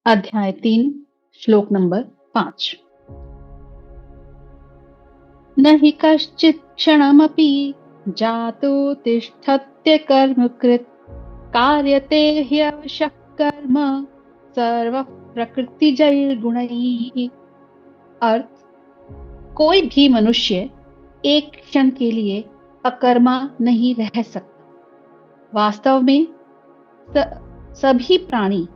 अध्याय 3 श्लोक नंबर 5। न हि कश्चित् क्षणमपि जातो तिष्ठत्य कर्मकृत् कार्यते ह्यवशः कर्म सर्वः प्रकृतिजैर्गुणैः। अर्थ, कोई भी मनुष्य एक क्षण के लिए अकर्मा नहीं रह सकता। वास्तव में सभी प्राणी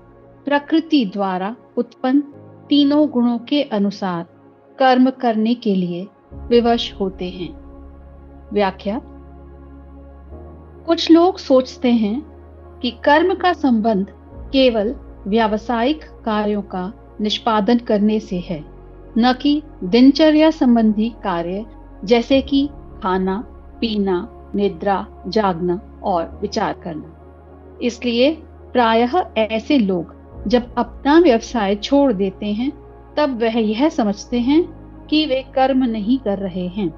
प्रकृति द्वारा उत्पन्न तीनों गुणों के अनुसार कर्म करने के लिए विवश होते हैं। व्याख्या। कुछ लोग सोचते हैं कि कर्म का संबंध केवल व्यावसायिक कार्यों का निष्पादन करने से है, न कि दिनचर्या संबंधी कार्य जैसे कि खाना, पीना, निद्रा, जागना और विचार करना। इसलिए प्रायः ऐसे लोग जब अपना व्यवसाय छोड़ देते हैं तब वह यह समझते हैं कि वे कर्म नहीं कर रहे हैं।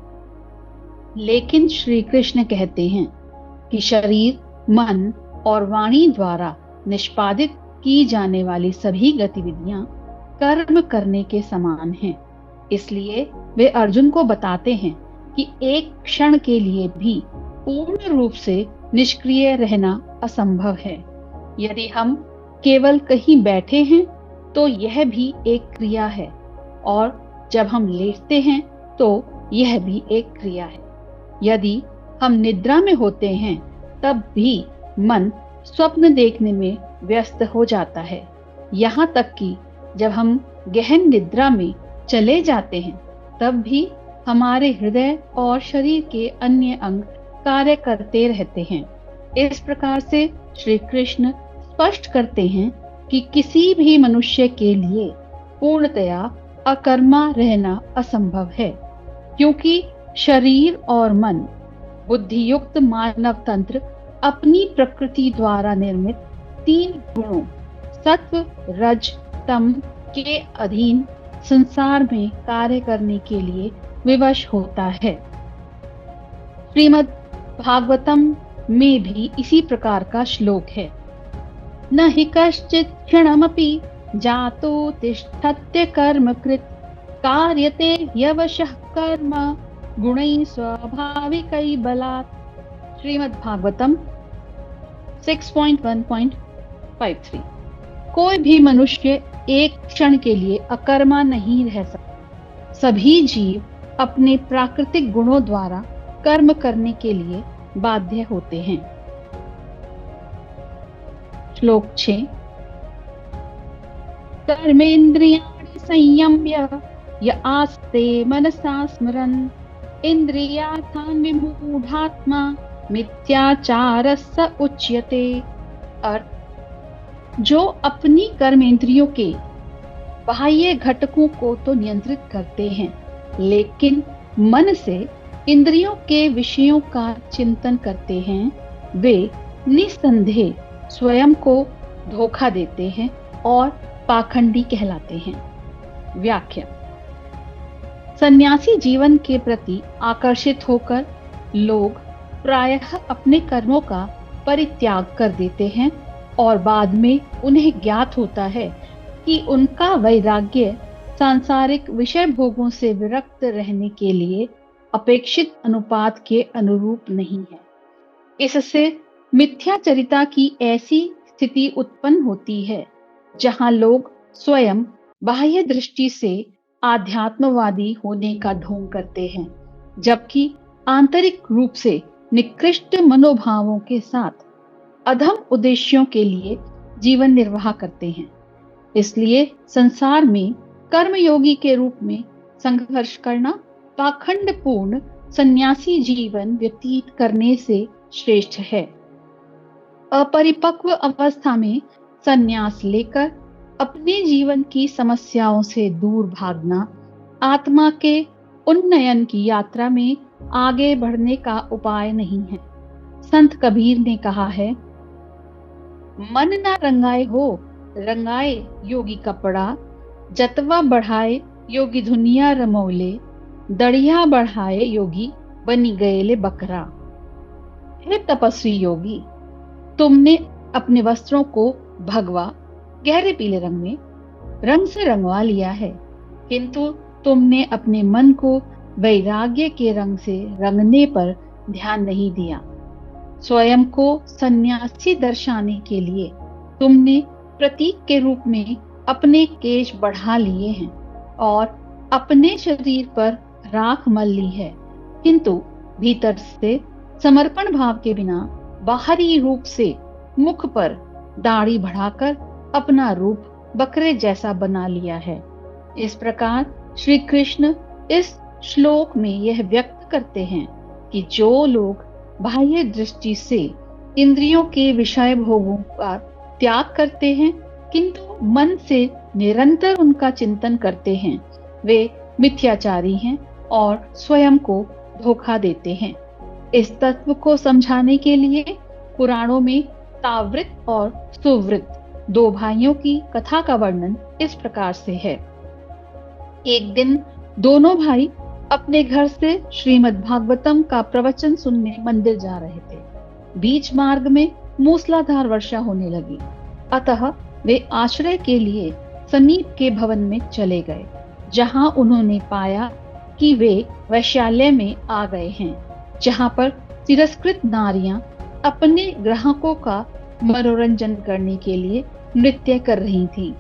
लेकिन श्री कृष्ण कहते हैं कि शरीर, मन और वाणी द्वारा निष्पादित की जाने वाली सभी गतिविधियां कर्म करने के समान हैं। इसलिए वे अर्जुन को बताते हैं कि एक क्षण के लिए भी पूर्ण रूप से निष्क्रिय रहना असंभव है। यदि हम केवल कहीं बैठे हैं तो यह भी एक क्रिया है, और जब हम लेटते हैं तो यह भी एक क्रिया है। यदि हम निद्रा में होते हैं तब भी मन स्वप्न देखने में व्यस्त हो जाता है। यहाँ तक कि जब हम गहन निद्रा में चले जाते हैं तब भी हमारे हृदय और शरीर के अन्य अंग कार्य करते रहते हैं। इस प्रकार से श्री कृष्ण स्पष्ट करते हैं कि किसी भी मनुष्य के लिए पूर्णतया अकर्मा रहना असंभव है, क्योंकि शरीर और मन, बुद्धियुक्त मानव तंत्र अपनी प्रकृति द्वारा निर्मित तीन गुणों सत्व, रज, तम के अधीन संसार में कार्य करने के लिए विवश होता है। श्रीमद् भागवतम में भी इसी प्रकार का श्लोक है। न हि कश्चित् क्षणमपि जातो तिष्ठत्य कर्मकृत् कार्यते ह्यवशः कर्म गुणैः स्वाभाविकैः बलात्। श्रीमद् भागवतम 6.1.53। कोई भी मनुष्य एक क्षण के लिए अकर्मा नहीं रह सकता। सभी जीव अपने प्राकृतिक गुणों द्वारा कर्म करने के लिए बाध्य होते हैं। श्लोक 6। कर्मेन्द्रियाणि संयम्य य आस्ते मनसा स्मरन् इंद्रियार्थान् विमूढात्मा मिथ्याचारस्य उच्यते। अर्थ, जो अपनी कर्मेंद्रियों के बाह्य घटकों को तो नियंत्रित करते हैं, लेकिन मन से इंद्रियों के विषयों का चिंतन करते हैं, वे निस्संदेह स्वयं को धोखा देते हैं और पाखंडी कहलाते हैं। व्याख्या। सन्यासी जीवन के प्रति आकर्षित होकर लोग प्रायः अपने कर्मों का परित्याग कर देते हैं और बाद में उन्हें ज्ञात होता है कि उनका वैराग्य सांसारिक विषय भोगों से विरक्त रहने के लिए अपेक्षित अनुपात के अनुरूप नहीं है। इससे मिथ्याचरिता की ऐसी स्थिति उत्पन्न होती है जहां लोग स्वयं बाह्य दृष्टि से आध्यात्मवादी होने का ढोंग करते हैं, जबकि आंतरिक रूप से निकृष्ट मनोभावों के साथ अधम उद्देश्यों के लिए जीवन निर्वाह करते हैं। इसलिए संसार में कर्मयोगी के रूप में संघर्ष करना पाखंडपूर्ण सन्यासी जीवन व्यतीत करने से श्रेष्ठ है। अपरिपक्व अवस्था में संन्यास लेकर अपने जीवन की समस्याओं से दूर भागना आत्मा के उन्नयन की यात्रा में आगे बढ़ने का उपाय नहीं है। संत कबीर ने कहा है, मन ना रंगाए हो रंगाए योगी कपड़ा, जतवा बढ़ाए योगी धुनिया रमौले, दढ़िया बढ़ाए योगी बनी गएले बकरा। हे तपस्वी योगी, तुमने अपने वस्त्रों को भगवा गहरे पीले रंग में रंग से रंगवा लिया है, किंतु तुमने अपने मन को वैराग्य के रंग से रंगने पर ध्यान नहीं दिया। स्वयं को सन्यासी दर्शाने के लिए तुमने प्रतीक के रूप में अपने केश बढ़ा लिए हैं और अपने शरीर पर राख मल ली है, किंतु भीतर से समर्पण भाव के बिना बाहरी रूप से मुख पर दाढ़ी बढ़ाकर अपना रूप बकरे जैसा बना लिया है। इस प्रकार श्री कृष्ण इस श्लोक में यह व्यक्त करते हैं कि जो लोग बाह्य दृष्टि से इंद्रियों के विषय भोगों का त्याग करते हैं, किंतु मन से निरंतर उनका चिंतन करते हैं, वे मिथ्याचारी हैं और स्वयं को धोखा देते हैं। इस तत्व को समझाने के लिए पुराणों में तावृत और सुवृत दो भाइयों की कथा का वर्णन इस प्रकार से है। एक दिन दोनों भाई अपने घर से श्रीमद् भागवतम का प्रवचन सुनने मंदिर जा रहे थे। बीच मार्ग में मूसलाधार वर्षा होने लगी, अतः वे आश्रय के लिए समीप के भवन में चले गए, जहां उन्होंने पाया कि वे वैश्यालय में आ गए हैं, जहां पर तिरस्कृत नारियां अपने ग्राहकों का मनोरंजन करने के लिए नृत्य कर रही थीं।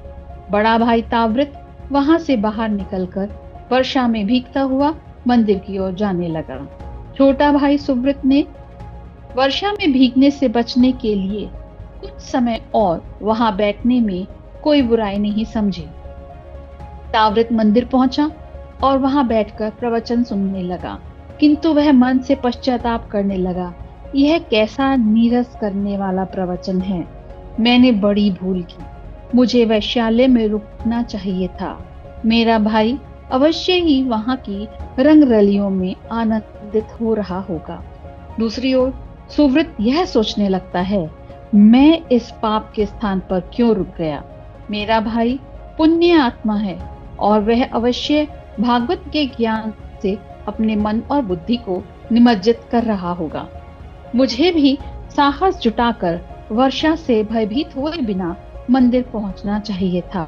बड़ा भाई तावृत वहां से बाहर निकलकर वर्षा में भीगता हुआ मंदिर की ओर जाने लगा। छोटा भाई सुव्रत ने वर्षा में भीगने से बचने के लिए कुछ समय और वहां बैठने में कोई बुराई नहीं समझी। तावृत मंदिर पहुंचा और वहां बैठकर प्रवचन सुनने लगा, किंतु वह मन से पश्चाताप करने लगा। यह कैसा नीरस करने वाला प्रवचन है। मैंने बड़ी भूल की। मुझे वैश्यालय में रुकना चाहिए था। मेरा भाई अवश्य ही वहां की रंगरलियों में आनंदित हो रहा होगा। दूसरी ओर सुव्रत यह सोचने लगता है, मैं इस पाप के स्थान पर क्यों रुक गया। मेरा भाई पुण्य आत्मा है और वह अवश्य भागवत के ज्ञान से अपने मन और बुद्धि को निमज्जित कर रहा होगा। मुझे भी साहस जुटाकर वर्षा से भयभीत हुए बिना मंदिर पहुंचना चाहिए था।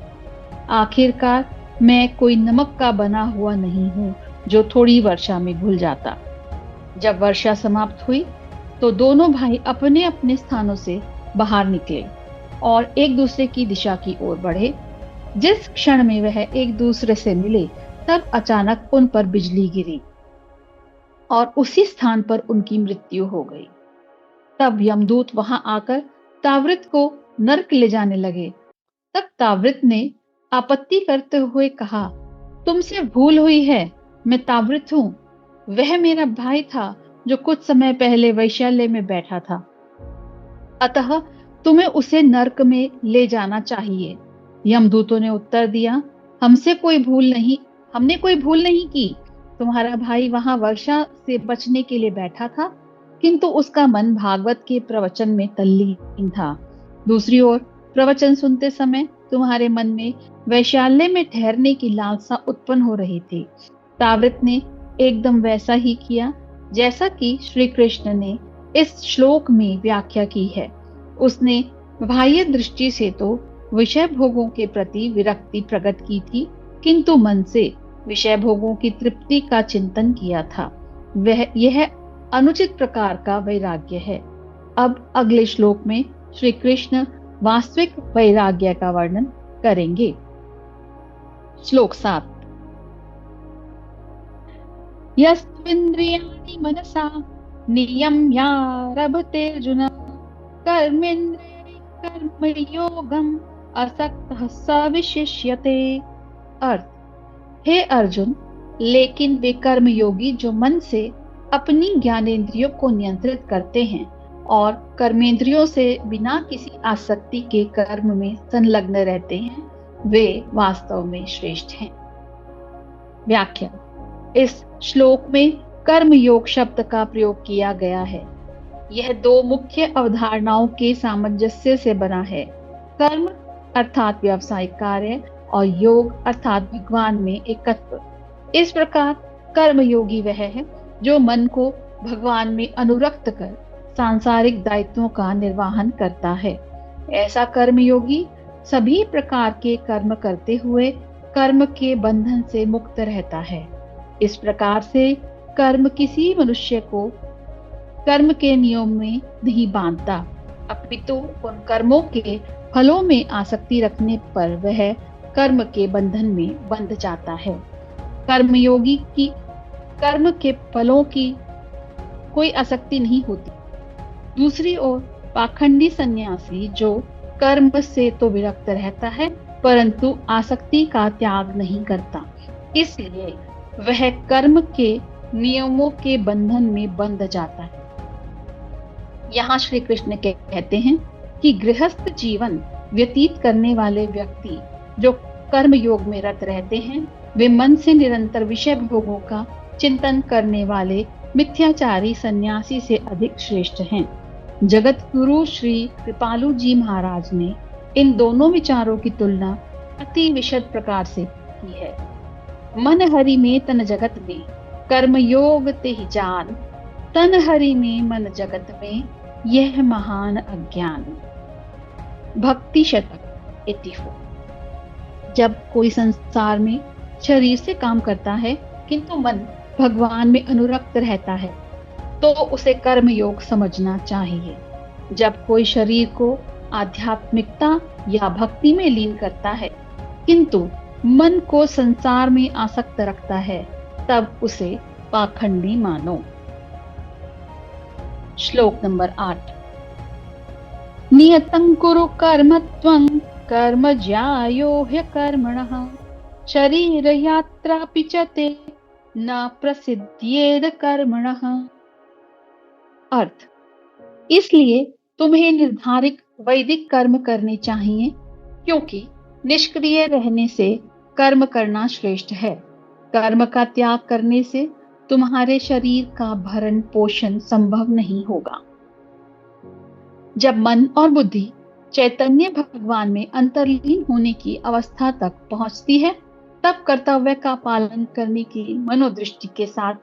आखिरकार मैं कोई नमक का बना हुआ नहीं हूँ जो थोड़ी वर्षा में घुल जाता। जब वर्षा समाप्त हुई तो दोनों भाई अपने अपने स्थानों से बाहर निकले और एक दूसरे की दिशा की ओर बढ़े। जिस क्षण में वह एक दूसरे से मिले, तब अचानक उन पर बिजली गिरी और उसी स्थान पर उनकी मृत्यु हो गई। तब यमदूत वहां आकर तावृत को नरक ले जाने लगे। तब तावृत ने आपत्ति करते हुए कहा, तुमसे भूल हुई है, मैं तावृत हूँ। वह मेरा भाई था जो कुछ समय पहले वैश्यालय में बैठा था, अतः तुम्हें उसे नरक में ले जाना चाहिए। यमदूतों ने उत्तर दिया, हमने कोई भूल नहीं की। तुम्हारा भाई वहां वर्षा से बचने के लिए बैठा था, किंतु उसका मन भागवत के प्रवचन में तल्लीन था। दूसरी ओर प्रवचन सुनते समय तुम्हारे मन में वैश्यालय में ठहरने की लालसा उत्पन्न हो रही थी। तावृत ने एकदम वैसा ही किया जैसा कि श्री कृष्ण ने इस श्लोक में व्याख्या की है। उसने बाह्य दृष्टि से तो विषय भोगों के प्रति विरक्ति प्रकट की थी, किंतु मन से विषय भोगों की तृप्ति का चिंतन किया था। यह अनुचित प्रकार का वैराग्य है। अब अगले श्लोक में श्री कृष्ण वास्तविक वैराग्य का वर्णन करेंगे। श्लोक 7। यस्त्विन्द्रियाणि मनसा नियम्यारभतेऽर्जुन कर्मेन्द्रियाणि कर्मयोगम् असक्तः स विशिष्यते। अर्थ, हे अर्जुन, लेकिन वे कर्मयोगी जो मन से अपनी ज्ञानेंद्रियों को नियंत्रित करते हैं और कर्मेंद्रियों से बिना किसी आसक्ति के कर्म में संलग्न रहते हैं, वे वास्तव में श्रेष्ठ हैं। व्याख्या। इस श्लोक में कर्म योग शब्द का प्रयोग किया गया है। यह दो मुख्य अवधारणाओं के सामंजस्य से बना है। कर्म अर्थात व्यावसायिक कार्य और योग अर्थात भगवान में एकत्व। इस प्रकार कर्मयोगी वह है जो मन को भगवान में अनुरक्त कर सांसारिक दायित्वों का निर्वहन करता है। ऐसा कर्मयोगी सभी प्रकार के कर्म करते हुए कर्म के बंधन से मुक्त रहता है। इस प्रकार से कर्म किसी मनुष्य को कर्म के नियम में नहीं बांधता, अपितु उन कर्मों के फलों में आसक्ति रखने पर वह कर्म के बंधन में बंध जाता है। कर्मयोगी की कर्म के फलों की कोई आसक्ति नहीं होती। दूसरी ओर पाखंडी सन्यासी जो कर्म से तो विरक्त रहता है परंतु आसक्ति का त्याग नहीं करता, इसलिए वह कर्म के नियमों के बंधन में बंध जाता है। यहाँ श्री कृष्ण कहते हैं कि गृहस्थ जीवन व्यतीत करने वाले व्यक्ति जो कर्म योग में रत रहते हैं वे मन से निरंतर विषय भोगों का चिंतन करने वाले मिथ्याचारी सन्यासी से अधिक श्रेष्ठ हैं। जगत गुरु श्री कृपालु जी महाराज ने इन दोनों विचारों की तुलना अति विशद प्रकार से की है। मन हरि में तन जगत में कर्म योग ते ही जान, तन हरि में मन जगत में यह महान अज्ञान। भक्ति शतक 84। जब कोई संसार में शरीर से काम करता है किंतु मन भगवान में अनुरक्त रहता है तो उसे कर्म योग समझना चाहिए। जब कोई शरीर को आध्यात्मिकता या भक्ति में लीन करता है किंतु मन को संसार में आसक्त रखता है तब उसे पाखंडी मानो। श्लोक नंबर 8। नियतं कुरु कर्म त्वं कर्म ज्यायो ह्यकर्मणः शरीर यात्रापि च ते न प्रसिद्ध्येद कर्मणः। अर्थ, इसलिए तुम्हें निर्धारित वैदिक कर्म करने चाहिए क्योंकि निष्क्रिय रहने से कर्म करना श्रेष्ठ है। कर्म का त्याग करने से तुम्हारे शरीर का भरण पोषण संभव नहीं होगा। जब मन और बुद्धि चैतन्य भगवान में अंतर्लीन होने की अवस्था तक पहुंचती है तब कर्तव्य का पालन करने की मनोदृष्टि के साथ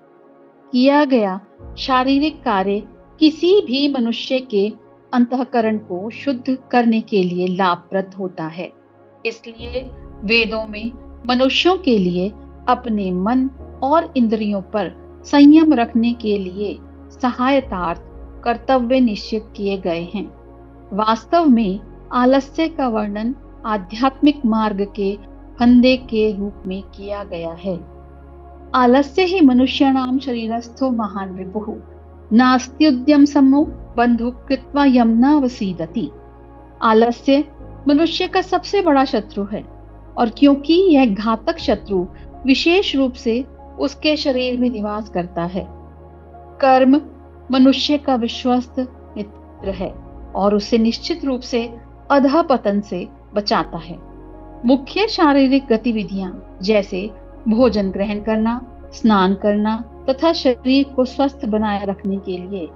किया गया शारीरिक कार्य किसी भी मनुष्य के अंतःकरण को शुद्ध करने के लिए लाभप्रद होता है। इसलिए वेदों में मनुष्यों के लिए अपने मन और इंद्रियों पर संयम रखने के लिए सहायतार्थ कर्तव्य निश्चित किए गए हैं। वास्तव में आलस्य का वर्णन आध्यात्मिक मार्ग के फंदे के रूप में किया गया है। आलस्य ही मनुष्याणां शरीरस्थो महान रिपुः नास्त्युद्यम समो बंधु कृत्वा यम्ना वसीदति। आलस्य मनुष्य का सबसे बड़ा शत्रु है और क्योंकि यह घातक शत्रु विशेष रूप से उसके शरीर में निवास करता है, कर्म मनुष्य का विश्वस्त मित्र है और उसे निश्चित रूप से अधःपतन से बचाता है। मुख्य शारीरिक गतिविधियां जैसे भोजन ग्रहण करना, स्नान करना तथा शरीर को स्वस्थ बनाए रखने के लिए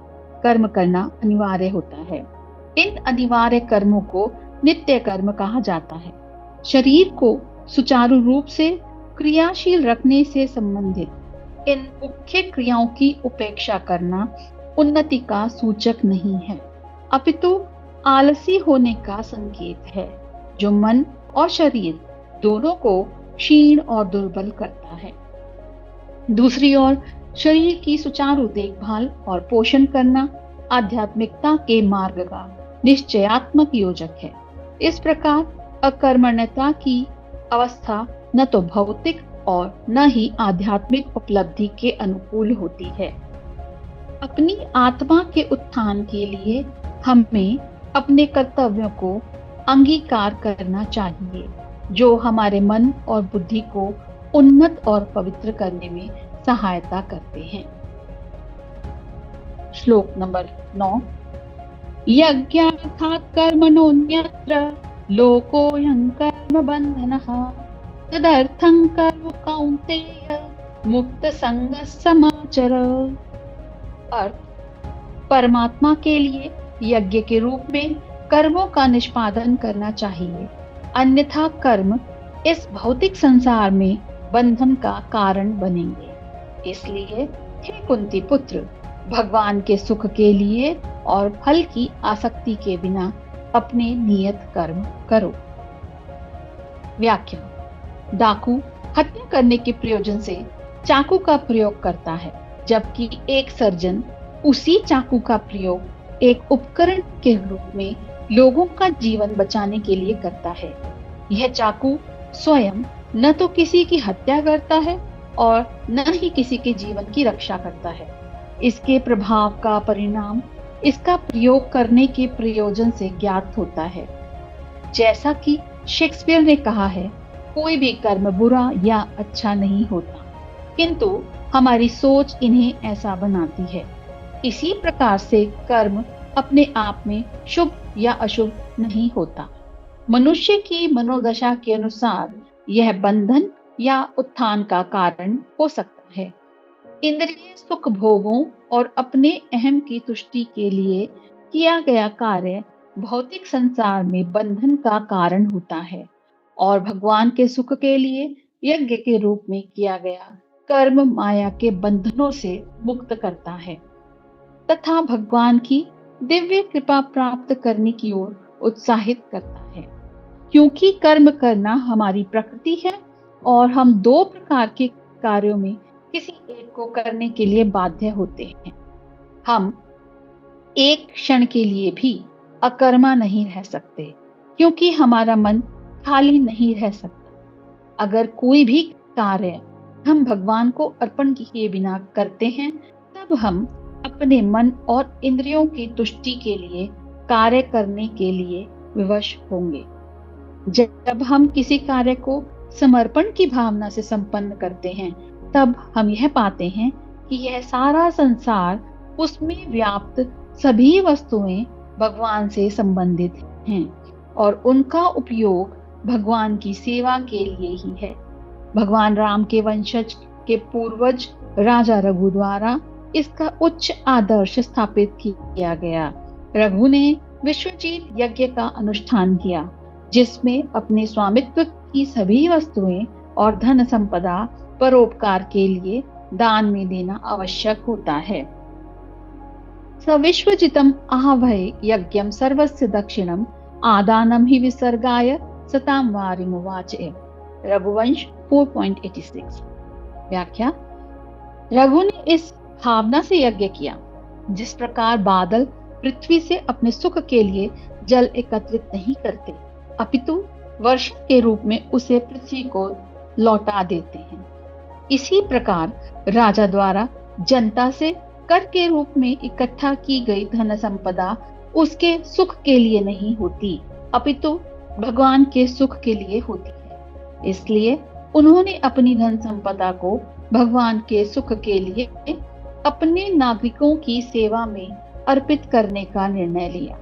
कर्म करना अनिवार्य होता है। इन अनिवार्य कर्मों को नित्य कर्म कहा जाता है। शरीर को सुचारू रूप से क्रियाशील रखने से संबंधित इन मुख्य क्रियाओं की उपेक्षा करना उन्नति का सूचक नहीं है, अपितु आलसी होने का संकेत है जो मन और शरीर दोनों को क्षीण और दुर्बल करता है। दूसरी ओर शरीर की सुचारू देखभाल और पोषण करना आध्यात्मिकता के मार्ग का निश्चयात्मक योजक है। इस प्रकार अकर्मण्यता की अवस्था न तो भौतिक और न ही आध्यात्मिक उपलब्धि के अनुकूल होती है। अपनी आत्मा के उत्थान के लिए हमें अपने कर्तव्यों को अंगीकार करना चाहिए जो हमारे मन और बुद्धि को उन्नत और पवित्र करने में सहायता करते हैं। श्लोक नंबर 9। यज्ञार्थात् कर्मणोऽन्यत्र लोकोऽयं कर्म बन्धनः तदर्थं कर्म कौन्तेय मुक्त संगः समाचर। अर्थ, परमात्मा के लिए यज्ञ के रूप में कर्मों का निष्पादन करना चाहिए, अन्यथा कर्म इस भौतिक संसार में बंधन का कारण बनेंगे। इसलिए हे कुंती पुत्र, भगवान के सुख के लिए और फल की आसक्ति के बिना अपने नियत कर्म करो। व्याख्या। डाकू हत्या करने के प्रयोजन से चाकू का प्रयोग करता है, जबकि एक सर्जन उसी चाकू का प्रयोग एक उपकरण के रूप में लोगों का जीवन बचाने के लिए करता है। यह चाकू स्वयं न तो किसी की हत्या करता है और न ही किसी के जीवन की रक्षा करता है। इसके प्रभाव का परिणाम इसका प्रयोग करने के प्रयोजन से ज्ञात होता है। जैसा कि शेक्सपियर ने कहा है, कोई भी कर्म बुरा या अच्छा नहीं होता, किंतु हमारी सोच इन्हें ऐसा बनाती है। इसी प्रकार से कर्म अपने आप में शुभ या अशुभ नहीं होता। मनुष्य की मनोदशा के अनुसार यह बंधन या उत्थान का कारण हो सकता है। इंद्रिय सुख भोगों और अपने अहम की तुष्टि के लिए किया गया कार्य भौतिक संसार में बंधन का कारण होता है, और भगवान के सुख के लिए यज्ञ के रूप में किया गया कर्म माया के बंधनों से मुक्त करता है तथा भगवान की दिव्य कृपा प्राप्त करने की ओर उत्साहित करता है। क्योंकि कर्म करना हमारी प्रकृति है और हम दो प्रकार के कार्यों में किसी एक को करने के लिए बाध्य होते हैं। हम एक क्षण के लिए भी अकर्मा नहीं रह सकते, क्योंकि हमारा मन खाली नहीं रह सकता। अगर कोई भी कार्य हम भगवान को अर्पण किए बिना करते हैं, तब हम अपने मन और इंद्रियों की तुष्टि के लिए कार्य करने के लिए विवश होंगे। जब हम किसी कार्य को समर्पण की भावना से संपन्न करते हैं, तब हम यह पाते हैं कि यह सारा संसार, उसमें व्याप्त सभी वस्तुएं भगवान से संबंधित हैं और उनका उपयोग भगवान की सेवा के लिए ही है। भगवान राम के वंशज के पूर्वज राजा रघु द्वारा इसका उच्च आदर्श स्थापित किया गया। रघु ने विश्वजीत यज्ञ का अनुष्ठान किया, जिसमें अपने स्वामित्व की सभी वस्तुएं और धन संपदा परोपकार के लिए दान में देना आवश्यक होता है। सविश्वजितम आहवय यज्ञम सर्वस्य दक्षिणम आदानम ही विसर्गाय सताम वारिमुवाच। रघुवंश 4.86। व्याख्या। रघु ने इस भावना से यज्ञ किया, जिस प्रकार बादल पृथ्वी से अपने सुख के लिए जल एकत्रित नहीं करते, अपितु वर्षा के रूप में उसे पृथ्वी को लौटा देते हैं। इसी प्रकार राजा द्वारा जनता से कर के रूप में इकट्ठा की गई धन संपदा उसके सुख के लिए नहीं होती, अपितु भगवान के सुख के लिए होती है। इसलिए उन्होंने अपनी धन संपदा को भगवान के सुख के लिए अपने नागरिकों की सेवा में अर्पित करने का निर्णय लिया।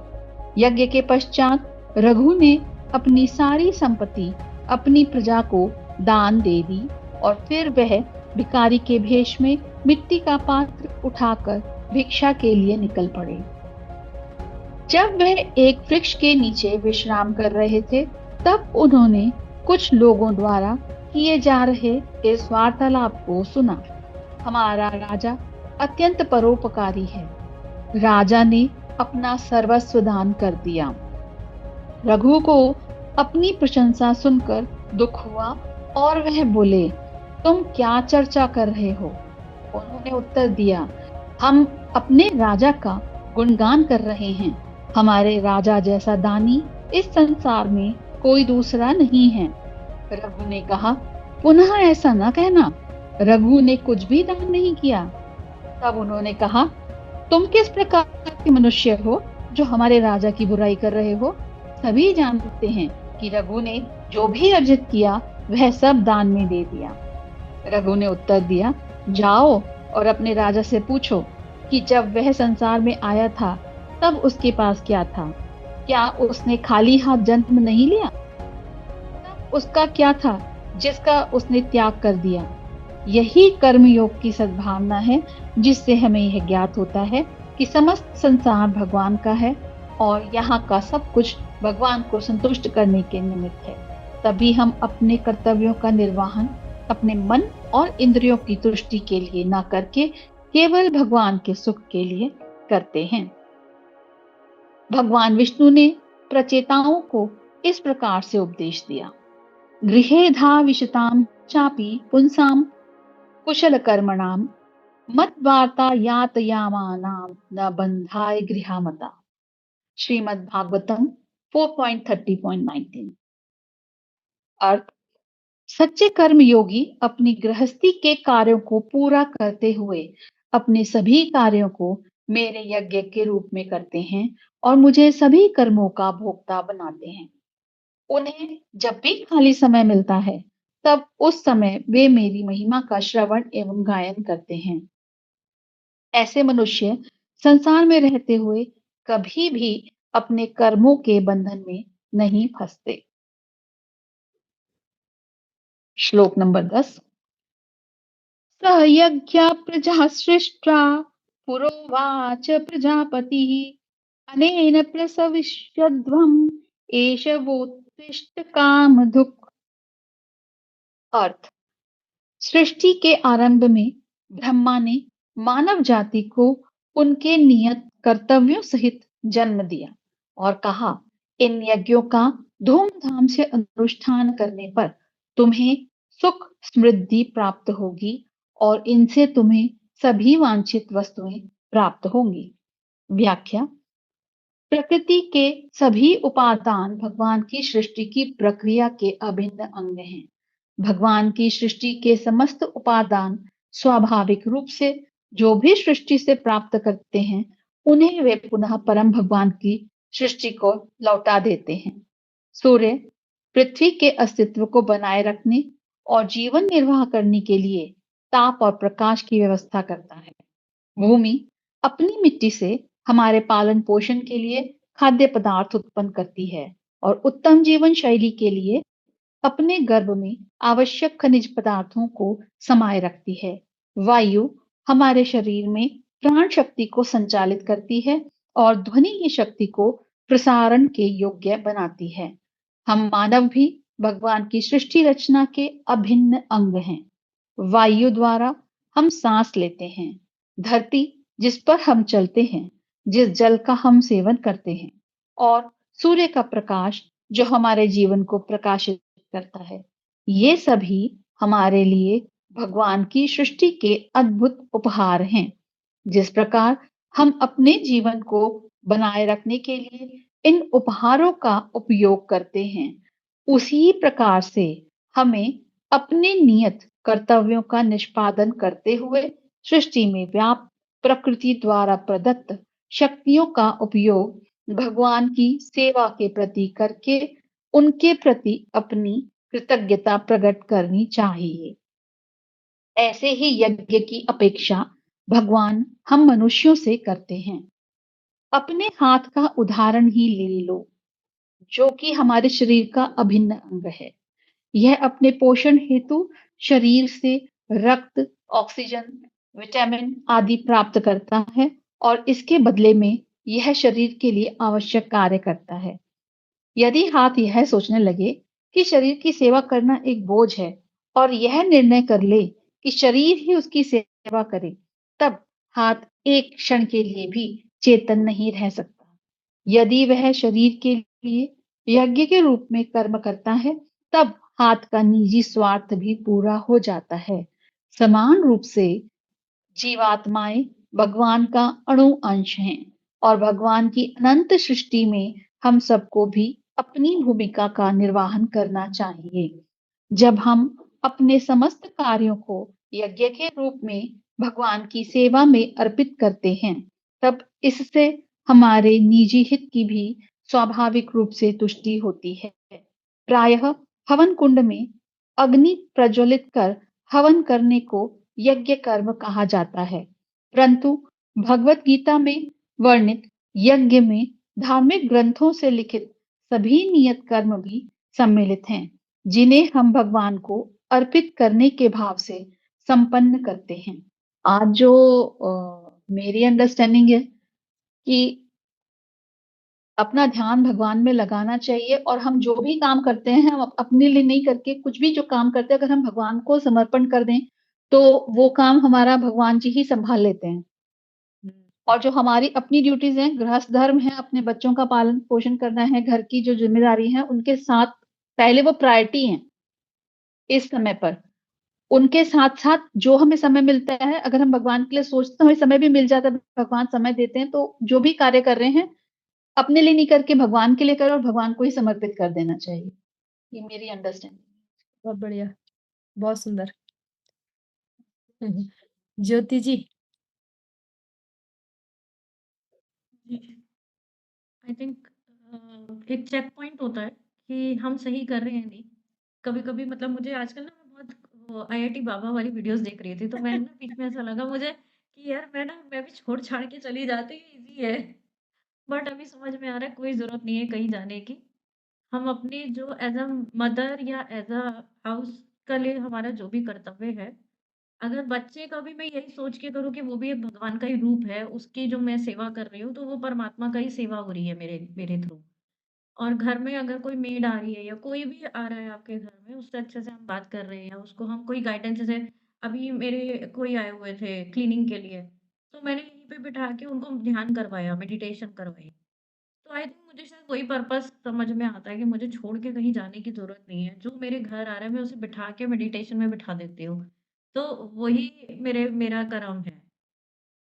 यज्ञ के पश्चात रघु ने अपनी सारी संपत्ति अपनी प्रजा को दान दे दी और फिर वह भिखारी के भेष में मिट्टी का पात्र उठाकर भिक्षा के लिए निकल पड़े। जब वह एक वृक्ष के नीचे विश्राम कर रहे थे, तब उन्होंने कुछ लोगों द्वारा किए जा रहे इस वार्तालाप को सुना। हमारा राजा अत्यंत परोपकारी है। राजा ने अपना सर्वस्व दान कर दिया। रघु को अपनी प्रशंसा सुनकर दुख हुआ और वह बोले, तुम क्या चर्चा कर रहे हो? उन्होंने उत्तर दिया, हम अपने राजा का गुणगान कर रहे हैं। हमारे राजा जैसा दानी इस संसार में कोई दूसरा नहीं है। रघु ने कहा, पुनः ऐसा न कहना, रघु ने कुछ भी दान नहीं किया। तब उन्होंने कहा, तुम किस प्रकार के मनुष्य हो जो हमारे राजा की बुराई कर रहे हो? सभी जानते हैं कि रघु ने जो भी अर्जित किया वह सब दान में दे दिया। रघु ने उत्तर दिया, जाओ और अपने राजा से पूछो कि जब वह संसार में आया था तब उसके पास क्या था? क्या उसने खाली हाथ जन्म नहीं लिया? तब उसका क्या था जिसका उसने त्याग कर दिया? यही कर्मयोग की सद्भावना है, जिससे हमें यह ज्ञात होता है कि समस्त संसार भगवान का है और यहाँ का सब कुछ भगवान को संतुष्ट करने के निमित्त है। तभी हम अपने कर्तव्यों का निर्वहन अपने मन और इंद्रियों की तुष्टि के लिए न करके केवल भगवान के सुख के लिए करते हैं। भगवान विष्णु ने प्रचेताओं को इस प्रकार से उपदेश दिया। गृहे धाविषतां चापि पुंसां कुशलकर्मणां मद्वार्ता यातयामानां न बंधाय गृहामता। श्रीमद् भागवतम 4.30.19। अर्थ, सच्चे कर्म योगी अपनी गृहस्थी के कार्यों को पूरा करते हुए अपने सभी कार्यों को मेरे यज्ञ के रूप में करते हैं और मुझे सभी कर्मों का भोक्ता बनाते हैं। उन्हें जब भी खाली समय मिलता है, तब उस समय वे मेरी महिमा का श्रवण एवं गायन करते हैं। ऐसे मनुष्य संसार में रहते हुए कभी भी अपने कर्मों के बंधन में नहीं फंसते। श्लोक नंबर 10। स यज्ञ प्रजा सृष्ट्वा पुरोवाच प्रजापतिः अनेन प्रसविष्यध्वम् एष वोत्तिष्ठ कामधुक्। अर्थ, सृष्टि के आरंभ में ब्रह्मा ने मानव जाति को उनके नियत कर्तव्यों सहित जन्म दिया और कहा, इन यज्ञों का धूमधाम से अनुष्ठान करने पर तुम्हें सुख समृद्धि प्राप्त होगी और इनसे तुम्हें सभी वांछित वस्तुएं प्राप्त होंगी। व्याख्या, प्रकृति के सभी उपादान भगवान की सृष्टि की प्रक्रिया के अभिन्न अंग हैं। भगवान की सृष्टि के समस्त उपादान स्वाभाविक रूप से जो भी सृष्टि से प्राप्त करते हैं, उन्हें वे पुनः परम भगवान की सृष्टि को लौटा देते हैं। सूर्य पृथ्वी के अस्तित्व को बनाए रखने और जीवन निर्वाह करने के लिए ताप और प्रकाश की व्यवस्था करता है। भूमि अपनी मिट्टी से हमारे पालन पोषण के लिए खाद्य पदार्थ उत्पन्न करती है और उत्तम जीवन शैली के लिए अपने गर्भ में आवश्यक खनिज पदार्थों को समाये रखती है। वायु हमारे शरीर में प्राण शक्ति को संचालित करती है और ध्वनि की शक्ति को प्रसारण के योग्य बनाती है। हम मानव भी भगवान की सृष्टि रचना के अभिन्न अंग हैं। वायु द्वारा हम सांस लेते हैं, धरती जिस पर हम चलते हैं, जिस जल का हम सेवन करते हैं, और सूर्य का प्रकाश जो हमारे जीवन को प्रकाशित करता है। ये सभी हमारे लिए भगवान की सृष्टि के अद्भुत उपहार हैं। जिस प्रकार हम अपने जीवन को बनाए रखने के लिए इन उपहारों का उपयोग करते हैं, उसी प्रकार से हमें अपने नियत कर्तव्यों का निष्पादन करते हुए सृष्टि में व्याप्त प्रकृति द्वारा प्रदत्त शक्तियों का उपयोग भगवान की सेवा के प्रति करके उनके प्रति अपनी कृतज्ञता प्रकट करनी चाहिए। ऐसे ही यज्ञ की अपेक्षा भगवान हम मनुष्यों से करते हैं। अपने हाथ का उदाहरण ही ले लो, जो कि हमारे शरीर का अभिन्न अंग है। यह अपने पोषण हेतु शरीर से रक्त, ऑक्सीजन, विटामिन आदि प्राप्त करता है और इसके बदले में यह शरीर के लिए आवश्यक कार्य करता है। यदि हाथ यह सोचने लगे कि शरीर की सेवा करना एक बोझ है और यह निर्णय कर ले कि शरीर ही उसकी सेवा करे, तब हाथ एक क्षण के लिए भी चेतन नहीं रह सकता। यदि वह शरीर के लिए यज्ञ के रूप में कर्म करता है, तब हाथ का निजी स्वार्थ भी पूरा हो जाता है। समान रूप से जीवात्माएं भगवान का अणु अंश हैं और भगवान की अनंत सृष्टि में हम सबको भी अपनी भूमिका का निर्वहन करना चाहिए। जब हम अपने समस्त कार्यों को यज्ञ के रूप में भगवान की सेवा में अर्पित करते हैं, तब इससे हमारे निजी हित की भी स्वाभाविक रूप से तुष्टि होती है। प्रायः हवन कुंड में अग्नि प्रज्वलित कर हवन करने को यज्ञ कर्म कहा जाता है, परंतु भगवत गीता में वर्णित यज्ञ में धार्मिक ग्रंथों से लिखित सभी नियत कर्म भी सम्मिलित हैं, जिन्हें हम भगवान को अर्पित करने के भाव से संपन्न करते हैं। आज जो मेरी अंडरस्टैंडिंग है कि अपना ध्यान भगवान में लगाना चाहिए और हम जो भी काम करते हैं, हम अपने लिए नहीं करके कुछ भी जो काम करते हैं, अगर हम भगवान को समर्पण कर दें, तो वो काम हमारा भगवान जी ही संभाल लेते हैं। और जो हमारी अपनी ड्यूटीज हैं, गृहस्थ धर्म है, अपने बच्चों का पालन पोषण करना है, घर की जो जिम्मेदारी है, उनके साथ पहले वो प्रायोरिटी है। इस समय पर। उनके साथ-साथ जो हमें समय मिलता है, अगर हम भगवान के लिए सोचते हैं, तो हमें समय भी मिल जाता है, भगवान समय देते हैं, तो जो भी कार्य कर रहे हैं, अपने लिए नहीं करके भगवान के लिए करो और भगवान को ही समर्पित कर देना चाहिए। ये मेरी अंडरस्टैंडिंग। बहुत बढ़िया, बहुत सुंदर। हुँ, हुँ। ज्योति जी? जी, आई थिंक एक चेक पॉइंट होता है कि हम सही कर रहे हैं नहीं। कभी-कभी मतलब मुझे आजकल ना मैं बहुत वो आईआईटी बाबा वाली वीडियोज़ देख रही थी, तो मैंने ना बीच में ऐसा लगा मुझे कि यार मैं भी छोड़-छाड़ के चली जाती, ईज़ी है। बट अभी समझ में आ रहा है कोई ज़रूरत नहीं है कहीं जाने की। हम अपनी जो एज़ अ मदर या एज़ अ हाउस के लिए हमारा जो भी कर्तव्य है, अगर बच्चे का भी मैं यही सोच के करूँ कि वो भी एक भगवान का ही रूप है, उसकी जो मैं सेवा कर रही हूँ, तो वो परमात्मा का ही सेवा हो रही है मेरे मेरे थ्रू। और घर में अगर कोई मेड आ रही है या कोई भी आ रहा है आपके घर में, उससे अच्छे से हम बात कर रहे हैं या उसको हम कोई गाइडेंस जैसे अभी मेरे कोई आए हुए थे क्लीनिंग के लिए, तो मैंने यहीं पे बिठा के उनको ध्यान करवाया, मेडिटेशन करवाई। तो आई थिंक मुझे शायद वही पर्पस समझ में आता है कि मुझे छोड़ के कहीं जाने की ज़रूरत नहीं है। जो मेरे घर आ रहा है, मैं उसे बिठा के मेडिटेशन में बिठा देती हूँ। तो वही मेरा कर्म है।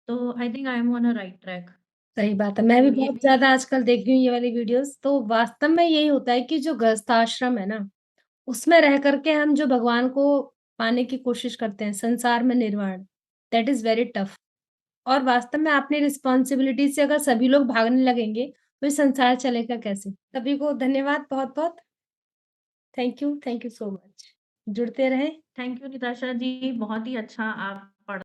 तो I think I am on a right track. सही बात है। मैं भी तो ये बहुत भी ज़्यादा आजकल देख रही हूँ ये वाली वीडियोज़, तो वास्तव में यही होता है कि जो गृहस्थाश्रम है ना, उसमें रह कर के हम जो भगवान को पाने की कोशिश करते हैं, संसार में निर्वाण, दैट इज़ वेरी टफ। और वास्तव में अपनी रिस्पॉन्सिबिलिटी से अगर सभी लोग भागने लगेंगे, तो ये संसार चलेगा कैसे? सभी को धन्यवाद बहुत-बहुत। Thank you so much. जुड़ते रहें। थैंक यू निताशा जी, बहुत ही अच्छा आप